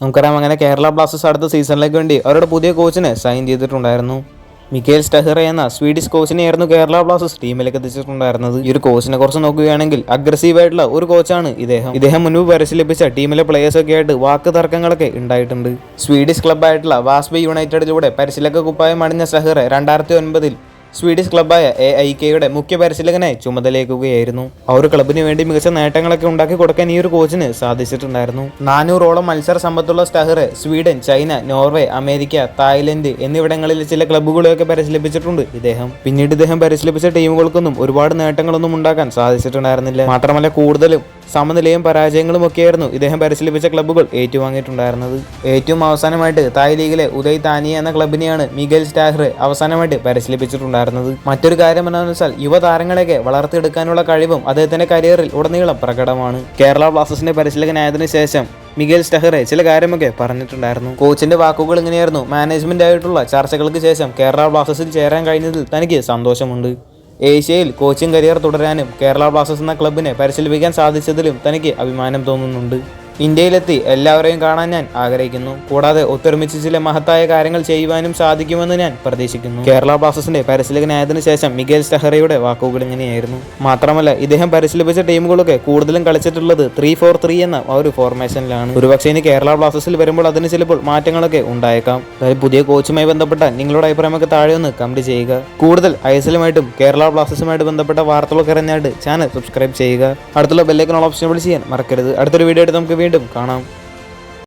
നമുക്കറിയാം അങ്ങനെ കേരള ബ്ലാസ്റ്റേഴ്സ് അടുത്ത സീസണിലേക്ക് വേണ്ടി അവരുടെ പുതിയ കോച്ചിനെ സൈൻ ചെയ്തിട്ടുണ്ടായിരുന്നു. മിക്കേൽ സ്റ്റഹറെ എന്ന സ്വീഡിഷ് കോച്ചിനെയായിരുന്നു കേരള ബ്ലാസ്റ്റേഴ്സ് ടീമിലേക്ക് എത്തിച്ചിട്ടുണ്ടായിരുന്നത്. ഈ ഒരു കോച്ചിനെ കുറിച്ച് നോക്കുകയാണെങ്കിൽ അഗ്രസീവ് ആയിട്ടുള്ള ഒരു കോച്ചാണ് ഇദ്ദേഹം മുൻപ് പരിശീലിപ്പിച്ച ടീമിലെ പ്ലേയേഴ്സൊക്കെ ആയിട്ട് വാക്ക് തർക്കങ്ങളൊക്കെ ഉണ്ടായിട്ടുണ്ട്. സ്വീഡിഷ് ക്ലബ്ബായിട്ടുള്ള വാസ്ബി യുണൈറ്റഡിലൂടെ പരിശീലക കുപ്പായം അണിഞ്ഞ സ്റ്റഹറെ 2009 സ്വീഡിഷ് ക്ലബ്ബായ AIKയുടെ മുഖ്യ പരിശീലകനായി ചുമതലയേൽക്കുകയായിരുന്നു. ആ ഒരു ക്ലബിന് വേണ്ടി മികച്ച നേട്ടങ്ങളൊക്കെ ഉണ്ടാക്കി കൊടുക്കാൻ ഈ ഒരു കോച്ചിന് സാധിച്ചിട്ടുണ്ടായിരുന്നു. 400ഓളം മത്സര സമ്പത്തുള്ള സ്റ്റഹറെ Sweden, China, Norway, America, Thailand എന്നിവിടങ്ങളിൽ ചില ക്ലബ്ബുകളെയൊക്കെ പരിശീലിപ്പിച്ചിട്ടുണ്ട് പിന്നീട് ഇദ്ദേഹം പരിശീലിപ്പിച്ച ടീമുകൾക്കൊന്നും ഒരുപാട് നേട്ടങ്ങളൊന്നും ഉണ്ടാക്കാൻ സാധിച്ചിട്ടുണ്ടായിരുന്നില്ല. മാത്രമല്ല കൂടുതലും സമനിലയും പരാജയങ്ങളും ഒക്കെയായിരുന്നു ഇദ്ദേഹം പരിശീലിപ്പിച്ച ക്ലബ്ബുകൾ ഏറ്റുവാങ്ങിയിട്ടുണ്ടായിരുന്നത്. ഏറ്റവും അവസാനമായിട്ട് തായ് ലീഗിലെ ഉദയ് താനിയ എന്ന ക്ലബിനെയാണ് മിഗേൽ സ്റ്റഹറെ അവസാനമായിട്ട് പരിശീലിപ്പിച്ചിട്ടുണ്ടായിരുന്നത്. മറ്റൊരു കാര്യം എന്താണെന്ന് വെച്ചാൽ യുവതാരങ്ങളെയൊക്കെ വളർത്തിയെടുക്കാനുള്ള കഴിവും അദ്ദേഹത്തിന്റെ കരിയറിൽ ഉടനീളം പ്രകടമാണ്. കേരള ബ്ലാസ്റ്റേഴ്സിന്റെ പരിശീലകനായതിനു ശേഷം മിഗേൽ സ്റ്റഹറെ ചില കാര്യമൊക്കെ പറഞ്ഞിട്ടുണ്ടായിരുന്നു. കോച്ചിന്റെ വാക്കുകൾ ഇങ്ങനെയായിരുന്നു: മാനേജ്മെന്റ് ആയിട്ടുള്ള ചർച്ചകൾക്ക് ശേഷം കേരള ബ്ലാസ്റ്റേഴ്സിൽ ചേരാൻ കഴിഞ്ഞതിൽ തനിക്ക് സന്തോഷമുണ്ട്. ഏഷ്യയിൽ കോച്ചിങ് കരിയർ തുടരാനും കേരള ബ്ലാസ്റ്റേഴ്സ് എന്ന ക്ലബിനെ പരിശീലിപ്പിക്കാൻ സാധിച്ചതിലും തനിക്ക് അഭിമാനം തോന്നുന്നുണ്ട്. ഇന്ത്യയിലെത്തി എല്ലാവരെയും കാണാൻ ഞാൻ ആഗ്രഹിക്കുന്നു. കൂടാതെ ഒത്തൊരുമിച്ച് ചില മഹത്തായ കാര്യങ്ങൾ ചെയ്യുവാനും സാധിക്കുമെന്ന് ഞാൻ പ്രതീക്ഷിക്കുന്നു. കേരള ബ്ലാസ്റ്റേഴ്സിന്റെ പരിശീലകനായതിനു ശേഷം മിഗേൽ സ്റ്റഹറയുടെ വാക്കുകൾ ഇങ്ങനെയായിരുന്നു. മാത്രമല്ല ഇദ്ദേഹം പരിശീലിപ്പിച്ച ടീമുകളൊക്കെ കൂടുതലും കളിച്ചിട്ടുള്ളത് 3-4-3 എന്ന ഒരു ഫോർമേഷനിലാണ്. ഒരുപക്ഷെ ഇനി കേരള ബ്ലാസ്റ്റേഴ്സിൽ വരുമ്പോൾ അതിന് ചിലപ്പോൾ മാറ്റങ്ങളൊക്കെ ഉണ്ടായേക്കാം. അതായത് പുതിയ കോച്ചുമായി ബന്ധപ്പെട്ട നിങ്ങളുടെ അഭിപ്രായമൊക്കെ താഴെ ഒന്ന് കമന്റ് ചെയ്യുക. കൂടുതൽ ഐഎസ്എല്ലുമായിട്ടും കേരള ബ്ലാസ്റ്റേഴ്സുമായിട്ട് ബന്ധപ്പെട്ട വാർത്തകളൊക്കെ അറിഞ്ഞായിട്ട് ചാനൽ സബ്സ്ക്രൈബ് ചെയ്യുക. അടുത്തുള്ള ബെല്ലൈക്കൺ ഓപ്ഷൻ വിളിച്ച് ചെയ്യാൻ മറക്കരുത്. അടുത്തൊരു വീഡിയോ ആയിട്ട് നമുക്ക് വീണ്ടും കാണാം.